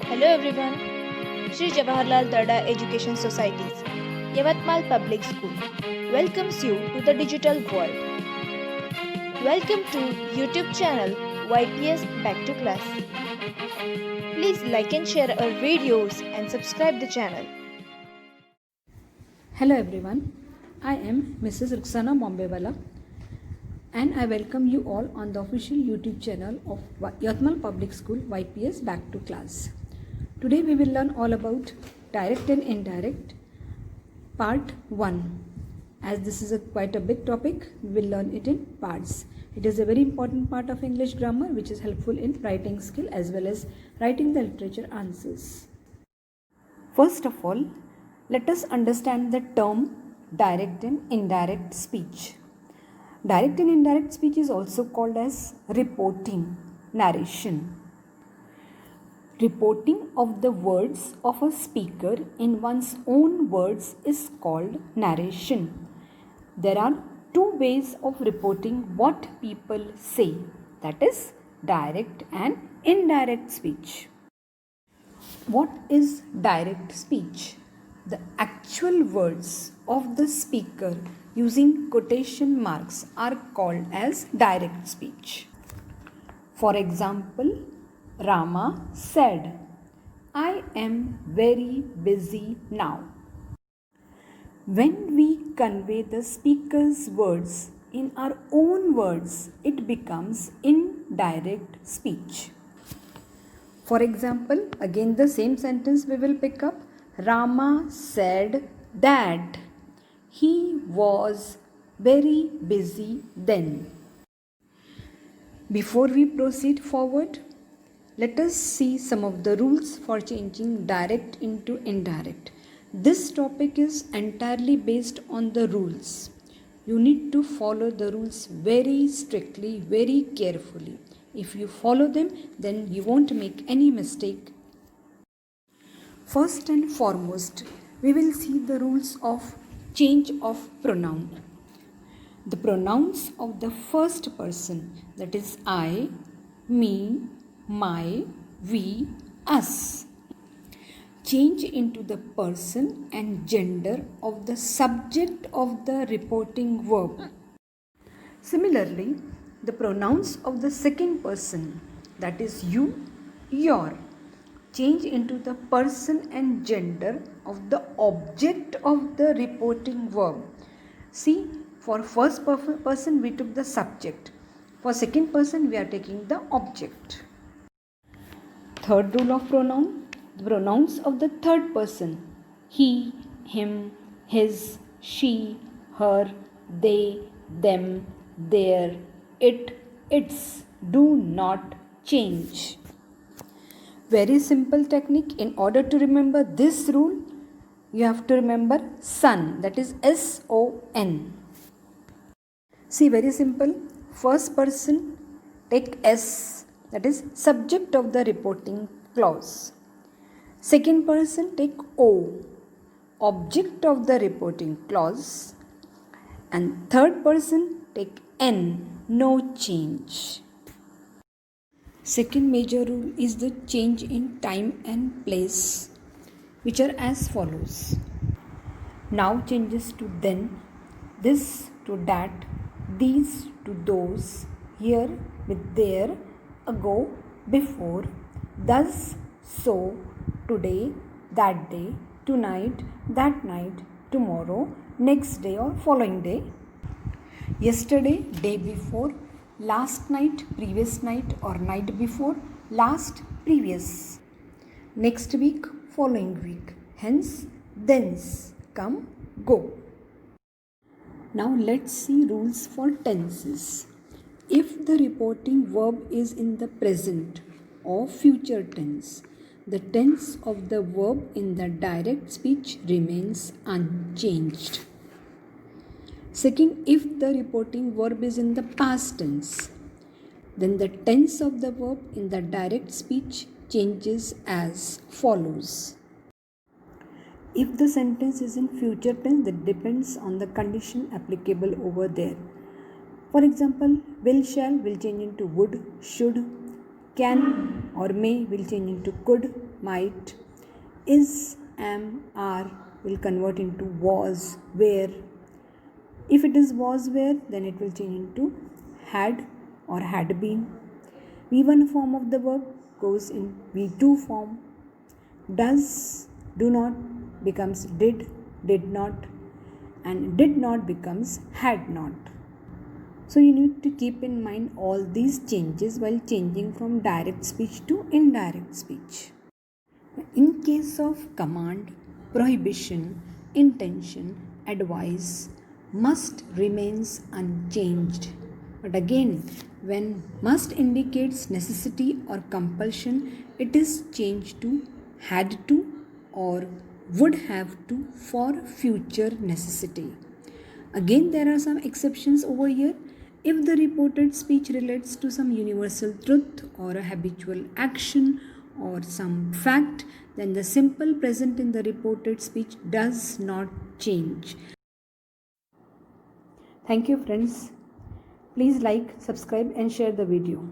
Hello everyone. Sri Jawaharlal Dada Education Societies, Yavatmal Public School welcomes you to the digital world. Welcome to YouTube channel YPS Back to Class. Please like and share our videos and subscribe the channel. Hello everyone, I am Mrs. Ruxana Bombewala and I welcome you all on the official YouTube channel of Yavatmal Public School YPS Back to Class. Today we will learn all about direct and indirect part 1. As this is quite a big topic, we will learn it in parts. It is a very important part of English grammar which is helpful in writing skill as well as writing the literature answers. First of all, let us understand the term direct and indirect speech. Direct and indirect speech is also called as reporting, narration. Reporting of the words of a speaker in one's own words is called narration. There are two ways of reporting what people say, that is direct and indirect speech. What is direct speech? The actual words of the speaker using quotation marks are called as direct speech. For example, Rama said, "I am very busy now." When we convey the speaker's words in our own words, it becomes indirect speech. For example, again the same sentence we will pick up. Rama said that he was very busy then. Before we proceed forward, let us see some of the rules for changing direct into indirect. This topic is entirely based on the rules. You need to follow the rules very strictly, very carefully. If you follow them, then you won't make any mistake. First and foremost, we will see the rules of change of pronoun. The pronouns of the first person, that is I, me, my, we, us, change into the person and gender of the subject of the reporting verb. Similarly, the pronouns of the second person, that is you, your, change into the person and gender of the object of the reporting verb. See, for first person we took the subject. For second person we are taking the object. Third rule of pronoun, the pronouns of the third person, he, him, his, she, her, they, them, their, it, its, do not change. Very simple technique. In order to remember this rule, you have to remember son, that is S-O-N. See, very simple. First person, take S, that is subject of the reporting clause. Second person, take O, object of the reporting clause. And third person, take N, no change. Second major rule is the change in time and place, which are as follows. Now changes to then, this to that, these to those, here with there, ago, before, thus, so, today, that day, tonight, that night, tomorrow, next day or following day, yesterday, day before, last night, previous night or night before, last, previous, next week, following week, hence, thence, come, go. Now let's see rules for tenses. If the reporting verb is in the present or future tense, the tense of the verb in the direct speech remains unchanged. Second, if the reporting verb is in the past tense, then the tense of the verb in the direct speech changes as follows. If the sentence is in future tense, that depends on the condition applicable over there. For example, will, shall will change into would, should, can or may will change into could, might. Is, am, are will convert into was, were. If it is was, were, then it will change into had or had been. V1 form of the verb goes in V2 form. Does, do not becomes did not, and did not becomes had not. So you need to keep in mind all these changes while changing from direct speech to indirect speech. In case of command, prohibition, intention, advice, must remains unchanged. But again, when must indicates necessity or compulsion, it is changed to had to or would have to for future necessity. Again, there are some exceptions over here. If the reported speech relates to some universal truth or a habitual action or some fact, then the simple present in the reported speech does not change. Thank you, friends. Please like, subscribe, and share the video.